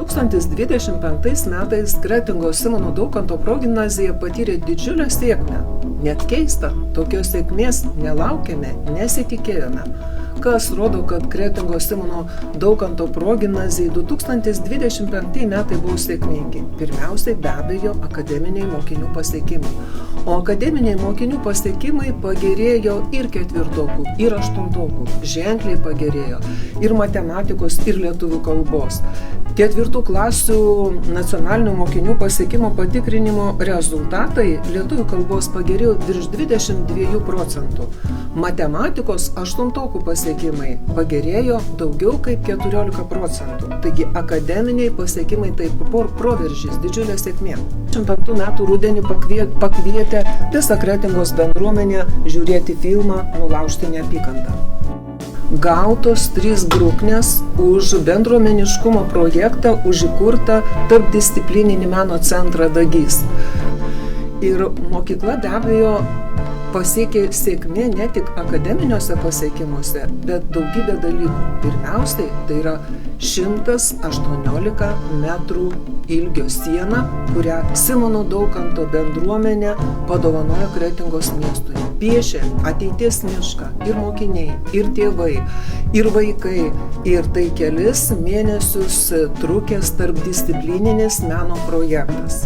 2025 metais Kretingos Simono Daukanto progimnazija patyrė didžiulę sėkmę. Net keista, tokios sėkmės nelaukėme, nesitikėjome. Kas rodo, kad Kretingos Simono Daukanto progimnazijai 2025 metai buvo sėkmingi. Pirmiausiai be abejo akademiniai mokinių pasiekimai. O akademiniai mokinių pasiekimai pagerėjo ir ketvirtokų, ir aštuntokų. Ženkliai pagerėjo ir matematikos, ir lietuvių kalbos. Ketvirtų klasių nacionalinių mokinių pasiekimo patikrinimo rezultatai lietuvių kalbos pagerėjo virš 22%. Matematikos aštuntokų pasiekimai pagerėjo daugiau kaip 14%. Taigi akademiniai pasiekimai taip proveržys, didžiulė sėkmė. 25 metų rudenį pakvietė visą Kretingos bendruomenę žiūrėti filmą Nulaužti neapykantą. Gautos 3 brūknės už bendruomeniškumo projektą, už įkurtą tarpdisciplininį meno centrą Dagys. Ir mokykla be abejo pasiekė sėkmė ne tik akademiniuose pasiekimuose, bet daugybė dalykų. Pirmiausiai, tai yra 118 metrų ilgio siena, kurią Simono Daukanto bendruomenė padovanojo Kretingos miestui. Piešė ateities mišką ir mokiniai, ir tėvai, ir vaikai, ir tai kelis mėnesius trukęs tarpdisciplininis meno projektas.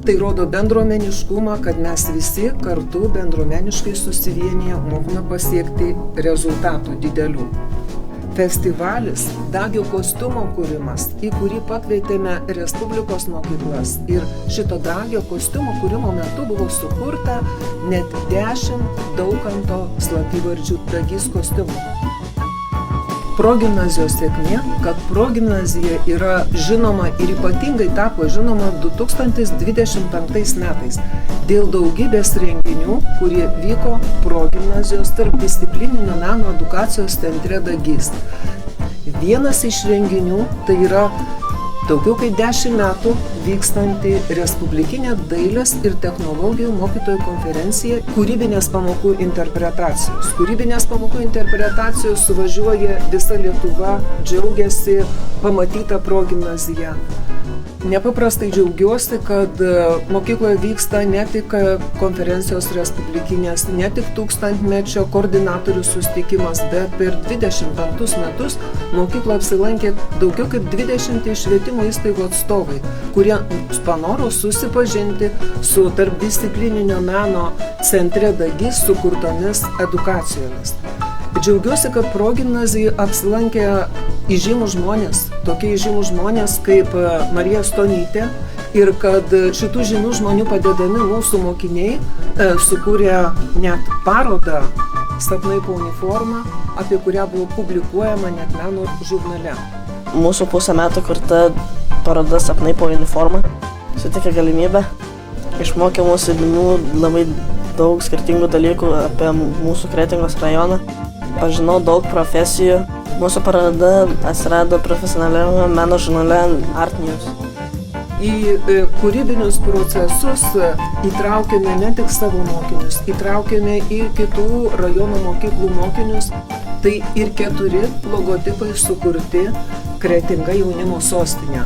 Tai rodo bendruomeniškumą, kad mes visi kartu bendruomeniškai susivienyje mokame pasiekti rezultatų didelių. Festivalis Dagio kostiumo kūrimas, į kurį pakvietėme Respublikos mokyklas. Ir šito Dagio kostiumo kūrimo metu buvo sukurta net 10 Daukanto slapyvardžių Dagys kostiumų. Progimnazijos sėkmė, kad progimnazija yra žinoma ir ypatingai tapo žinoma 2025 metais dėl daugybės renginių, kurie vyko progimnazijos tarpdisciplininio meno edukacijos centre Dagys. Vienas iš renginių tai yra daugiau kaip 10 metų vykstanti Respublikinė dailės ir technologijų mokytojų konferencija Kūrybinės pamokų interpretacijos. Kūrybinės pamokų interpretacijos suvažiuoja visa Lietuva, džiaugiasi pamatyta progimnazija. Nepaprastai džiaugiuosi, kad mokykloje vyksta ne tik konferencijos respublikinės, ne tik 1000-mečio koordinatorių susitikimas, bet per 25 metus mokykloje apsilankė daugiau kaip 20 švietimo įstaigų atstovai, kurie panoro susipažinti su tarpdisciplininio meno centre Dagys sukurtomis edukacijomis. Džiaugiuosi, kad progimnazijai apsilankė įžymūs žmonės, tokie įžymūs žmonės kaip Marija Stonytė, ir kad šitų žymių žmonių padedami mūsų mokiniai sukūrė net parodą Sapnai po uniformą, apie kurią buvo publikuojama net meno žurnale. Mūsų pusę metų kurta paroda Sapnai po uniformą suteikė galimybę, išmokė mūsų įdomių labai daug skirtingų dalykų apie mūsų Kretingos rajoną. Pažinau daug profesijų. Mūsų paroda atsirado profesionaliame meno žurnale Art News. Į kūrybinius procesus įtraukėme ne tik savo mokinius, įtraukėme ir kitų rajono mokyklų mokinius. Tai ir 4 logotipai sukurti Kretinga jaunimo sostinė.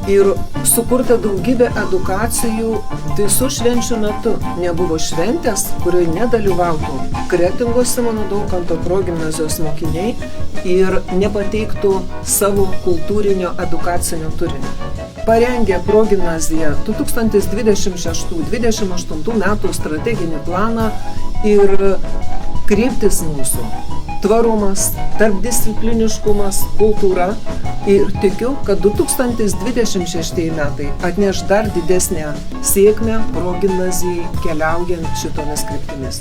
Ir sukurta daugybė edukacijų visų švenčių metu. Nebuvo šventės, kurioje nedalyvautų Kretingos Simono Daukanto progimnazijos mokiniai ir nepateiktų savo kultūrinio edukacinio turinio. Parengė progimnaziją 2026-2028 metų strateginį planą ir kryptis mūsų. Tvarumas, tarpdiscipliniškumas, kultūra ir tikiu, kad 2026 metai atneš dar didesnę sėkmę progimnazijai keliaujant šitomis kryptimis.